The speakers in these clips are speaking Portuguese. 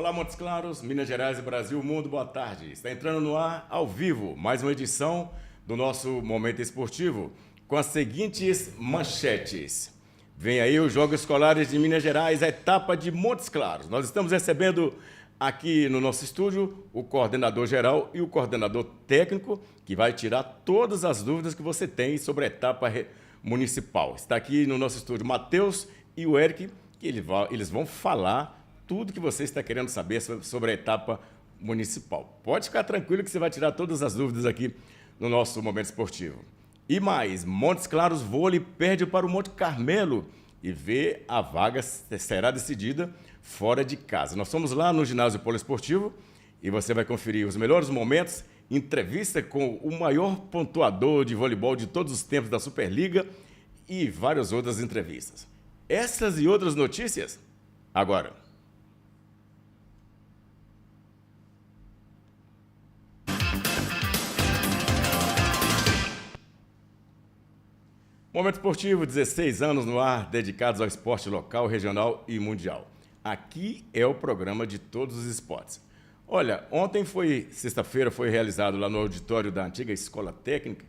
Olá, Montes Claros, Minas Gerais e Brasil, mundo, boa tarde. Está entrando no ar, ao vivo, mais uma edição do nosso Momento Esportivo, com as seguintes manchetes. Vem aí os Jogos Escolares de Minas Gerais, a etapa de Montes Claros. Nós estamos recebendo aqui no nosso estúdio o coordenador geral e o coordenador técnico, que vai tirar todas as dúvidas que você tem sobre a etapa municipal. Está aqui no nosso estúdio Matheus e o Eric, que eles vão falar tudo que você está querendo saber sobre a etapa municipal. Pode ficar tranquilo que você vai tirar todas as dúvidas aqui no nosso Momento Esportivo. E mais, Montes Claros Vôlei perde para o Monte Carmelo e vê a vaga será decidida fora de casa. Nós somos lá no ginásio poliesportivo e você vai conferir os melhores momentos, entrevista com o maior pontuador de voleibol de todos os tempos da Superliga e várias outras entrevistas. Essas e outras notícias, agora. Momento Esportivo, 16 anos no ar, dedicados ao esporte local, regional e mundial. Aqui é o programa de todos os esportes. Olha, ontem sexta-feira, foi realizado lá no auditório da antiga Escola Técnica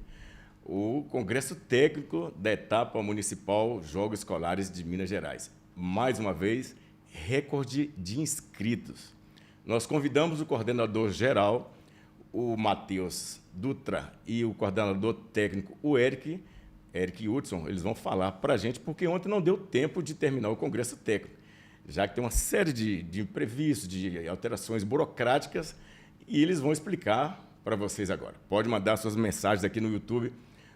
o Congresso Técnico da etapa municipal Jogos Escolares de Minas Gerais. Mais uma vez, recorde de inscritos. Nós convidamos o coordenador geral, o Matheus Dutra, e o coordenador técnico, o Eric Hudson. Eles vão falar para a gente, porque ontem não deu tempo de terminar o Congresso Técnico, já que tem uma série de imprevistos, de alterações burocráticas, e eles vão explicar para vocês agora. Pode mandar suas mensagens aqui no YouTube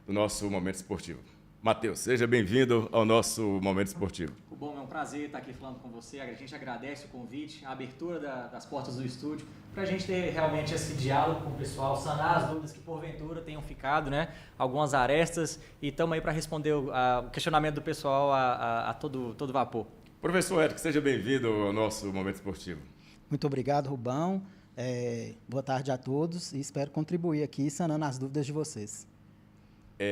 do nosso Momento Esportivo. Matheus, seja bem-vindo ao nosso Momento Esportivo. Bom, é um prazer estar aqui falando com você. A gente agradece o convite, a abertura das portas do estúdio, para a gente ter realmente esse diálogo com o pessoal, sanar as dúvidas que porventura tenham ficado, né? Algumas arestas, e estamos aí para responder o questionamento do pessoal a todo vapor. Professor Eric, seja bem-vindo ao nosso Momento Esportivo. Muito obrigado, Rubão. Boa tarde a todos e espero contribuir aqui sanando as dúvidas de vocês.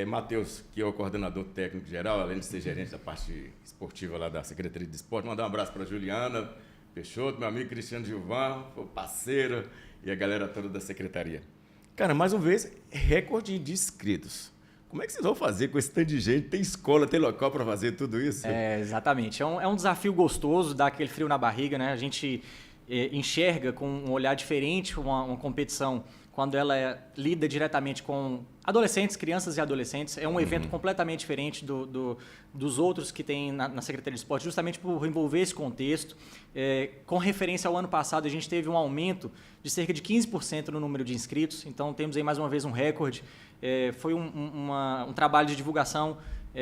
Matheus, que é o coordenador técnico geral, além de ser gerente da parte esportiva lá da Secretaria de Esporte, mandar um abraço para a Juliana Peixoto, meu amigo Cristiano Gilvan, parceiro, e a galera toda da Secretaria. Cara, mais uma vez, recorde de inscritos. Como é que vocês vão fazer com esse tanto de gente? Tem escola, tem local para fazer tudo isso? Exatamente. É um desafio gostoso, dá aquele frio na barriga, né? A gente enxerga com um olhar diferente uma competição quando ela lida diretamente com adolescentes, crianças e adolescentes. É um evento completamente diferente dos outros que tem na Secretaria de Esporte, justamente por envolver esse contexto. Com referência ao ano passado, a gente teve um aumento de cerca de 15% no número de inscritos, então temos aí mais uma vez um recorde. Foi um trabalho de divulgação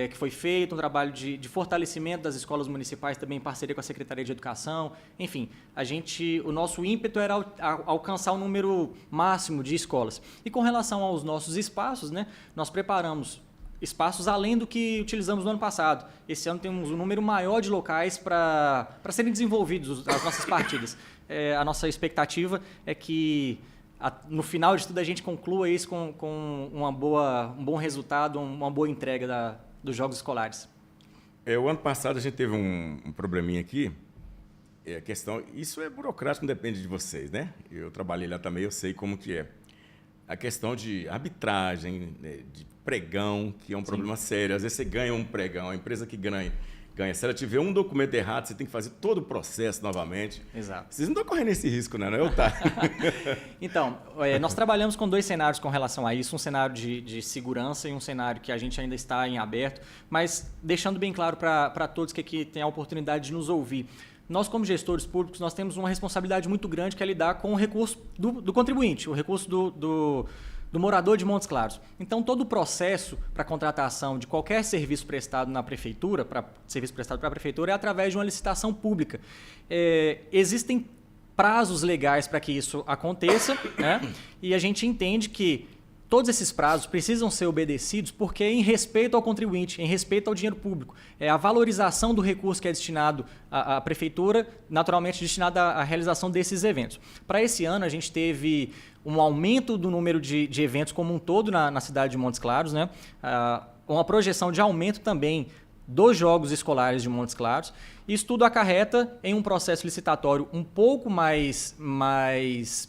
que foi feito, um trabalho de fortalecimento das escolas municipais, também em parceria com a Secretaria de Educação. Enfim, o nosso ímpeto era alcançar o número máximo de escolas. E com relação aos nossos espaços, né, nós preparamos espaços além do que utilizamos no ano passado. Esse ano temos um número maior de locais para serem desenvolvidos as nossas partidas. A nossa expectativa é que no final de tudo a gente conclua isso com um bom resultado, uma boa entrega dos Jogos Escolares. O ano passado a gente teve um probleminha aqui, a questão, isso é burocrático, não depende de vocês, né? Eu trabalhei lá também, eu sei como que é. A questão de arbitragem, né, de pregão, que é um problema sério. Às vezes você ganha um pregão, a empresa que ganha. Se ela tiver um documento errado, você tem que fazer todo o processo novamente. Exato. Vocês não estão correndo esse risco, não é? Tá? Então, nós trabalhamos com dois cenários com relação a isso, um cenário de segurança e um cenário que a gente ainda está em aberto, mas deixando bem claro para todos que aqui têm a oportunidade de nos ouvir. Nós, como gestores públicos, nós temos uma responsabilidade muito grande que é lidar com o recurso do contribuinte, o recurso do morador de Montes Claros. Então, todo o processo para contratação de qualquer serviço prestado na prefeitura, serviço prestado para a prefeitura, é através de uma licitação pública. Existem prazos legais para que isso aconteça, né? E a gente entende que todos esses prazos precisam ser obedecidos porque em respeito ao contribuinte, em respeito ao dinheiro público. A valorização do recurso que é destinado à prefeitura, naturalmente destinado à realização desses eventos. Para esse ano, a gente teve um aumento do número de eventos como um todo na cidade de Montes Claros, né? Uma projeção de aumento também dos jogos escolares de Montes Claros. Isso tudo acarreta em um processo licitatório um pouco mais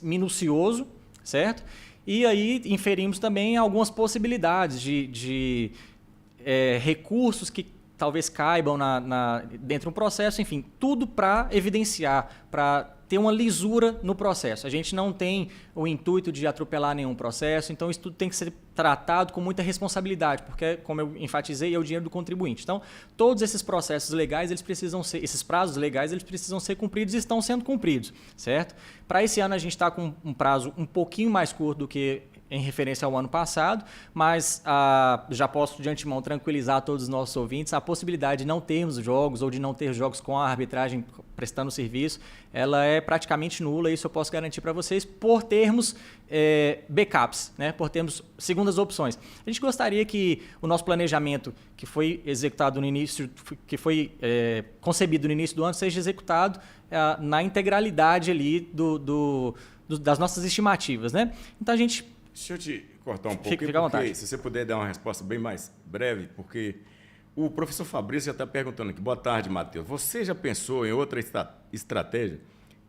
minucioso, certo? E aí inferimos também algumas possibilidades de recursos que talvez caibam dentro de um processo, enfim, tudo para evidenciar, para ter uma lisura no processo. A gente não tem o intuito de atropelar nenhum processo, então isso tudo tem que ser tratado com muita responsabilidade, porque, como eu enfatizei, é o dinheiro do contribuinte. Então, todos esses processos legais, esses prazos legais, eles precisam ser cumpridos e estão sendo cumpridos, certo? Para esse ano, a gente está com um prazo um pouquinho mais curto do que em referência ao ano passado, mas já posso de antemão tranquilizar todos os nossos ouvintes, a possibilidade de não termos jogos ou de não ter jogos com a arbitragem prestando serviço, ela é praticamente nula, isso eu posso garantir para vocês, por termos backups, né? Por termos segundas opções. A gente gostaria que o nosso planejamento, que foi executado no início, que foi concebido no início do ano, seja executado na integralidade ali das nossas estimativas, né? Então a gente... Deixa eu te cortar um pouco, fica à vontade. Se você puder dar uma resposta bem mais breve, porque o professor Fabrício já está perguntando aqui. Boa tarde, Matheus. Você já pensou em outra estratégia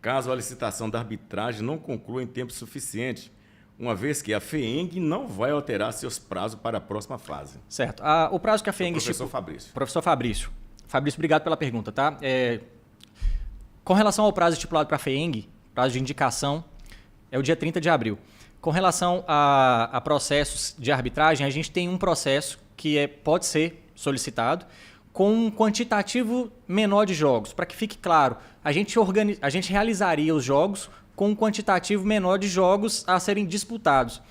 caso a licitação da arbitragem não conclua em tempo suficiente, uma vez que a FEENG não vai alterar seus prazos para a próxima fase? Certo. O prazo que a FEENG... Professor Fabrício. Professor Fabrício. Fabrício, obrigado pela pergunta, tá? Com relação ao prazo estipulado para a FEENG, prazo de indicação, é o dia 30 de abril. Com relação a processos de arbitragem, a gente tem um processo que pode ser solicitado com um quantitativo menor de jogos. Para que fique claro, a gente realizaria os jogos com um quantitativo menor de jogos a serem disputados,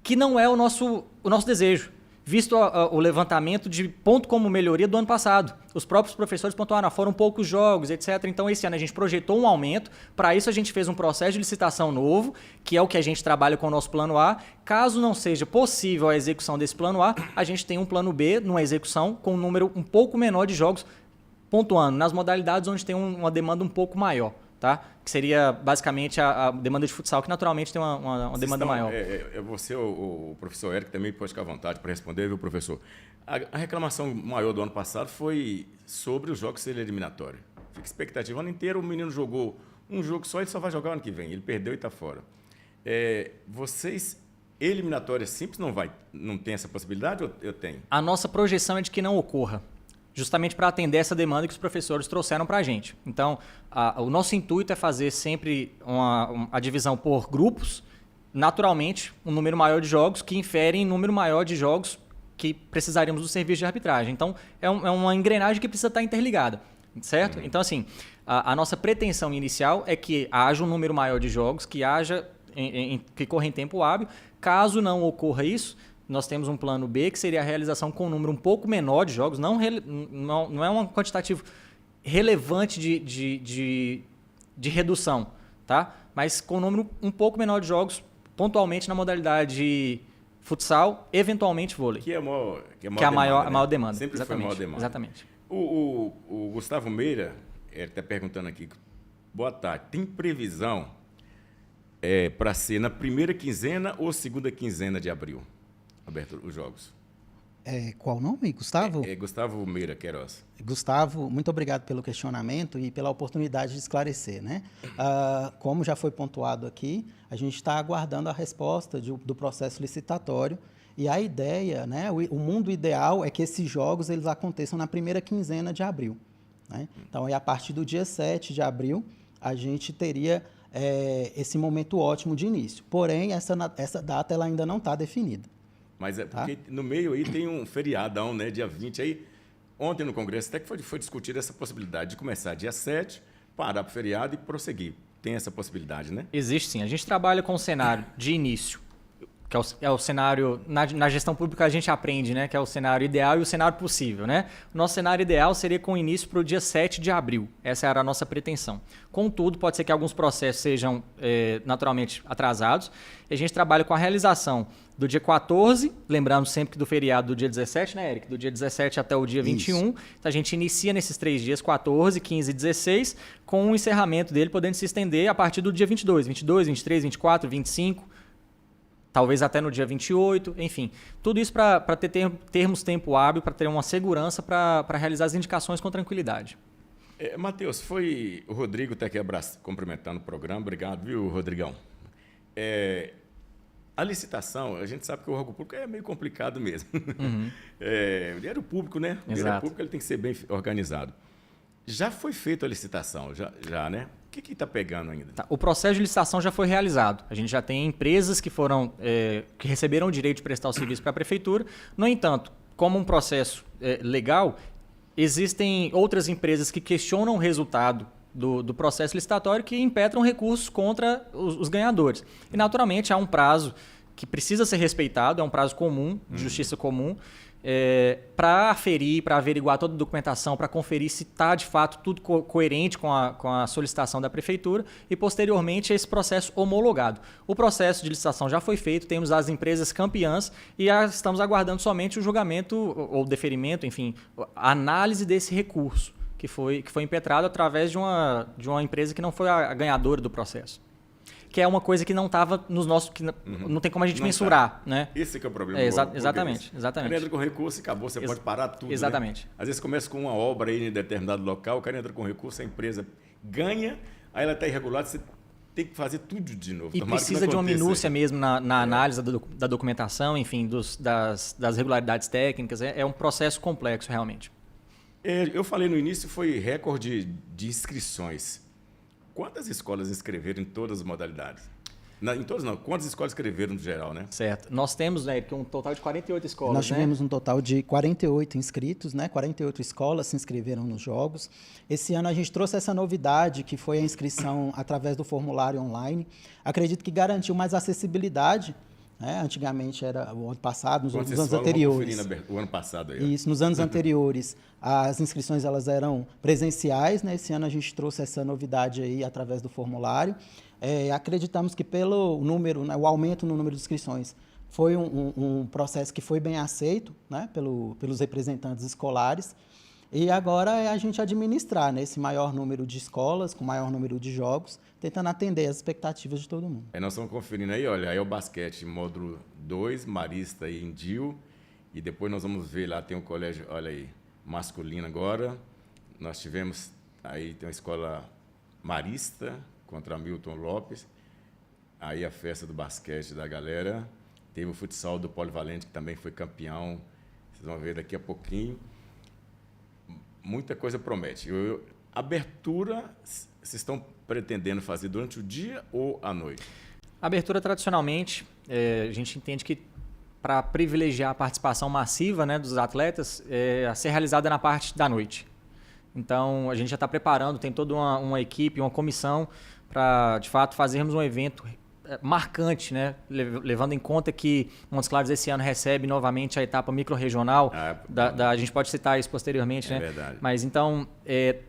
que não é o nosso desejo, visto o levantamento de ponto como melhoria do ano passado. Os próprios professores pontuaram, foram poucos jogos, etc. Então, esse ano a gente projetou um aumento. Para isso, a gente fez um processo de licitação novo, que é o que a gente trabalha com o nosso plano A. Caso não seja possível a execução desse plano A, a gente tem um plano B, numa execução, com um número um pouco menor de jogos, pontuando nas modalidades onde tem uma demanda um pouco maior. Tá? Que seria basicamente a demanda de futsal, que naturalmente tem uma demanda maior. Você, o professor Eric, também pode ficar à vontade para responder, viu, professor? A reclamação maior do ano passado foi sobre os jogos serem eliminatórios. Fica expectativa. O ano inteiro o menino jogou um jogo só, ele só vai jogar o ano que vem. Ele perdeu e está fora. Vocês, eliminatórias simples, não tem essa possibilidade ou eu tenho? A nossa projeção é de que não ocorra, justamente para atender essa demanda que os professores trouxeram para a gente. Então, o nosso intuito é fazer sempre a divisão por grupos, naturalmente, um número maior de jogos que inferem número maior de jogos que precisaríamos do serviço de arbitragem. Então, é uma engrenagem que precisa estar interligada, certo? Então, assim, a nossa pretensão inicial é que haja um número maior de jogos, que corra em tempo hábil. Caso não ocorra isso, nós temos um plano B, que seria a realização com um número um pouco menor de jogos, não é um quantitativo relevante de redução, tá? Mas com um número um pouco menor de jogos, pontualmente na modalidade futsal, eventualmente vôlei. Que é a maior demanda. Sempre exatamente, foi a maior demanda. Exatamente. O Gustavo Meira está perguntando aqui, boa tarde, tem previsão para ser na primeira quinzena ou segunda quinzena de abril? Aberto os jogos. Qual o nome, Gustavo? Gustavo Meira Queiroz. Gustavo, muito obrigado pelo questionamento e pela oportunidade de esclarecer, né? Como já foi pontuado aqui, a gente está aguardando a resposta do processo licitatório e a ideia, né? O mundo ideal é que esses jogos eles aconteçam na primeira quinzena de abril, né? Então, a partir do dia 7 de abril, a gente teria esse momento ótimo de início. Porém, essa data ela ainda não está definida. Mas porque no meio aí tem um feriadão, né? Dia 20. Aí, ontem no Congresso até que foi discutida essa possibilidade de começar dia 7, parar para o feriado e prosseguir. Tem essa possibilidade, né? Existe sim. A gente trabalha com o cenário de início, que é o cenário... Na gestão pública a gente aprende, né? Que é o cenário ideal e o cenário possível, né? O nosso cenário ideal seria com início para o dia 7 de abril. Essa era a nossa pretensão. Contudo, pode ser que alguns processos sejam naturalmente atrasados. E a gente trabalha com a realização do dia 14, lembrando sempre que do feriado do dia 17, né, Eric? Do dia 17 até o dia 21. Isso. Então, a gente inicia nesses 3 dias, 14, 15 e 16, com o encerramento dele podendo se estender a partir do dia 22, 23, 24, 25... talvez até no dia 28, enfim. Tudo isso para termos tempo hábil, para ter uma segurança para realizar as indicações com tranquilidade. Matheus, foi o Rodrigo até que cumprimentando o programa. Obrigado, viu, Rodrigão? A licitação, a gente sabe que o órgão público é meio complicado mesmo. Uhum. Dinheiro público, né? O dinheiro público ele tem que ser bem organizado. Já foi feita a licitação, já, né? O que está pegando ainda? Tá, o processo de licitação já foi realizado. A gente já tem empresas que que receberam o direito de prestar o serviço para a prefeitura. No entanto, como um processo legal, existem outras empresas que questionam o resultado do processo licitatório que impetram recursos contra os ganhadores. E, naturalmente, há um prazo que precisa ser respeitado, é um prazo comum, de justiça comum, para aferir, para averiguar toda a documentação, para conferir se está, de fato, tudo coerente com a solicitação da prefeitura e, posteriormente, esse processo homologado. O processo de licitação já foi feito, temos as empresas campeãs e estamos aguardando somente o julgamento ou deferimento, enfim, a análise desse recurso que foi impetrado através de uma empresa que não foi a ganhadora do processo. Que é uma coisa que não estava nos nossos... que não tem como a gente mensurar, né? Esse que é o problema. Exatamente. O cara entra com recurso e acabou, você pode parar tudo. Exatamente. Né? Às vezes começa com uma obra aí em determinado local, o cara entra com recurso, a empresa ganha, aí ela está irregular, você tem que fazer tudo de novo. E precisa de uma minúcia mesmo na análise da documentação, enfim, das regularidades técnicas. É um processo complexo, realmente. Eu falei no início, foi recorde de inscrições. Quantas escolas inscreveram em todas as modalidades? Em todas não, quantas escolas inscreveram no geral, né? Certo. Nós temos, né, um total de 48 escolas, Nós tivemos um total de 48 inscritos, né? 48 escolas se inscreveram nos jogos. Esse ano a gente trouxe essa novidade, que foi a inscrição através do formulário online. Acredito que garantiu mais acessibilidade. Antigamente era o ano passado, nos anos anteriores. O ano passado aí. Isso, nos anos anteriores as inscrições elas eram presenciais, né? Esse ano a gente trouxe essa novidade aí através do formulário. Acreditamos que pelo número, né, o aumento no número de inscrições foi um processo que foi bem aceito, né, pelos representantes escolares. E agora é a gente administrar, né, esse maior número de escolas, com maior número de jogos, tentando atender as expectativas de todo mundo. Nós estamos conferindo aí, olha, aí é o basquete, módulo 2, Marista e Indil, e depois nós vamos ver lá, tem um colégio, olha aí, masculino agora, nós tivemos, aí tem uma escola Marista contra Milton Lopes, aí a festa do basquete da galera, teve o futsal do Polivalente, que também foi campeão, vocês vão ver daqui a pouquinho. Muita coisa promete. Abertura, vocês estão pretendendo fazer durante o dia ou à noite? Abertura, tradicionalmente, a gente entende que para privilegiar a participação massiva, né, dos atletas, a ser realizada na parte da noite. Então, a gente já está preparando, tem toda uma equipe, uma comissão para, de fato, fazermos um evento marcante, né? Levando em conta que Montes Claros esse ano recebe novamente a etapa microrregional. A gente pode citar isso posteriormente, né? Verdade. Mas então,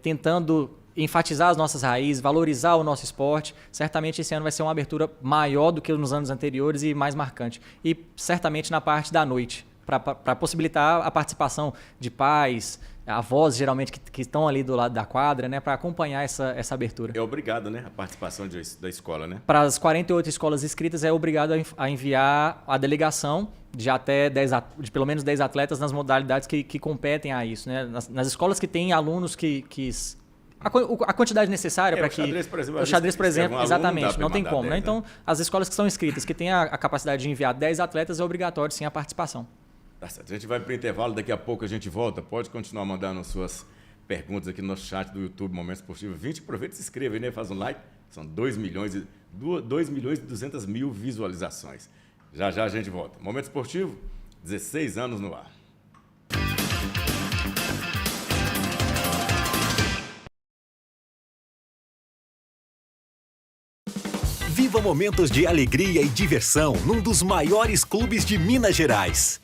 tentando enfatizar as nossas raízes, valorizar o nosso esporte, certamente esse ano vai ser uma abertura maior do que nos anos anteriores e mais marcante. E certamente na parte da noite, para possibilitar a participação de pais, avós geralmente que estão ali do lado da quadra, né, para acompanhar essa abertura. É obrigado, né, a participação da escola, né? Para as 48 escolas inscritas é obrigado a enviar a delegação de até de pelo menos 10 atletas nas modalidades que competem a isso, né? Nas escolas que têm alunos a quantidade necessária para que... O xadrez, por exemplo, exatamente, não tem como, né? Então, as escolas que são inscritas, que têm a capacidade de enviar 10 atletas, é obrigatório sim a participação. Tá certo. A gente vai para o intervalo, daqui a pouco a gente volta. Pode continuar mandando suas perguntas aqui no nosso chat do YouTube Momento Esportivo 20. Aproveita e se inscreva aí, né? Faz um like. São 2 milhões e 200 mil visualizações. Já a gente volta. Momento Esportivo, 16 anos no ar. Viva momentos de alegria e diversão num dos maiores clubes de Minas Gerais.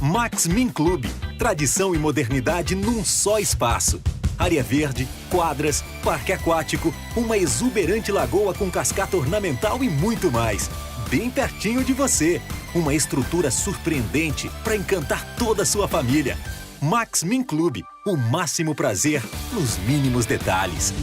Max Min Clube, tradição e modernidade num só espaço. Área verde, quadras, parque aquático, uma exuberante lagoa com cascata ornamental e muito mais. Bem pertinho de você. Uma estrutura surpreendente para encantar toda a sua família. Max Min Clube, o máximo prazer nos mínimos detalhes.